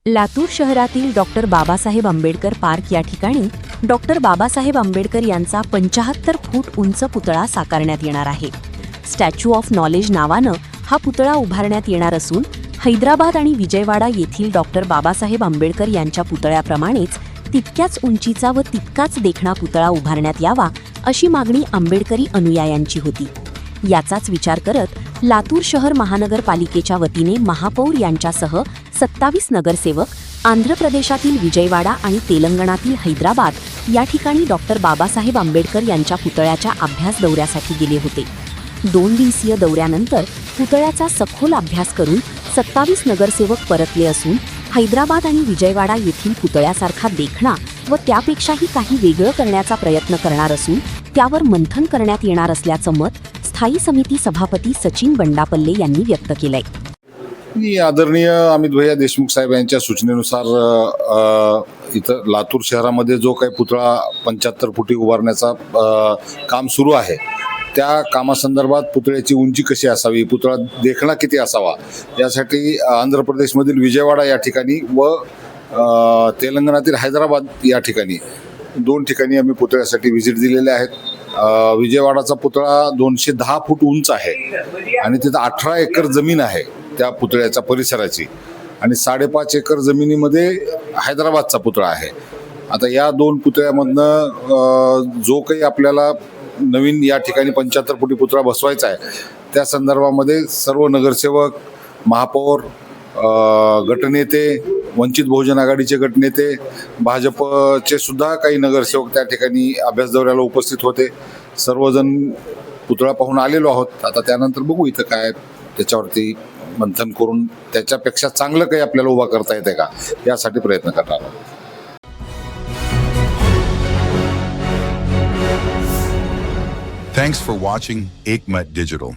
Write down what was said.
लातूर शहरातील doctor Babasaheb Ambedkar park या ठिकाणी डॉक्टर बाबासाहेब आंबेडकर यांचा 75 फूट उंच पुतळा साकारण्यात येणार आहे. स्टॅच्यू ऑफ नॉलेज नावानं हा पुतळा उभारण्यात येणार असून हैदराबाद आणि विजयवाडा येथील डॉक्टर बाबासाहेब आंबेडकर यांच्या पुतळ्याप्रमाणेच तितक्याच उंचीचा व तितकाच देखणा पुतळा उभारण्यात यावा अशी मागणी आंबेडकरी अनुयायांची होती. याचाच विचार करत लातूर शहर महानगरपालिकेच्या वतीने महापौर यांच्यासह 27 नगरसेवक आंध्र प्रदेशातील विजयवाडा आणि तेलंगणातील हैदराबाद या ठिकाणी डॉक्टर बाबासाहेब आंबेडकर यांच्या पुतळ्याच्या अभ्यास दौऱ्यासाठी गेले होते. 2 दिवसीय दौऱ्यानंतर पुतळ्याचा सखोल अभ्यास करून 27 नगरसेवक परतले असून हैदराबाद आणि विजयवाडा येथील पुतळ्यासारखा देखणा व त्यापेक्षाही काही वेगळं करण्याचा प्रयत्न करणार असून त्यावर मंथन करण्यात येणार असल्याचं मत स्थायी समिती सभापती सचिन बंडापल्ले यांनी व्यक्त केलंय. आदरणीय अमित भैया देशमुख साहेब यांच्या सूचनेनुसार इथं लातूर शहरामध्ये जो काही पुतळा 75 फुटी उभारण्याचा काम सुरू आहे, त्या कामासंदर्भात पुतळ्याची उंची कशी असावी, पुतळा देखणा किती असावा, यासाठी आंध्र प्रदेशमधील विजयवाडा या ठिकाणी व तेलंगणातील हैदराबाद या ठिकाणी 2 ठिकाणी आम्ही पुतळ्यासाठी व्हिजिट दिलेले आहेत. विजयवाडाचा पुतळा 210 फूट उंच आहे आणि तिथं 18 एकर जमीन आहे त्या पुतळ्याच्या परिसराची आणि 5.5 एकर जमिनीमध्ये हैदराबादचा पुतळा आहे. आता या 2 पुतळ्यामधनं जो काही आपल्याला नवीन या ठिकाणी 75 फुटी पुतळा बसवायचा आहे, त्या संदर्भामध्ये सर्व नगरसेवक, महापौर, गटनेते, वंचित बहुजन आघाडीचे गटनेते, भाजपचे सुद्धा काही नगरसेवक त्या ठिकाणी अभ्यास दौऱ्याला उपस्थित होते. सर्वजण पुतळा पाहून आलेलो आहोत. आता त्यानंतर बघू इथं काय त्याच्यावरती मंथन करून त्याच्यापेक्षा चांगलं काही आपल्याला उभा करता येते का, यासाठी प्रयत्न करणार आहोत. Thanks for watching Ekmat Digital.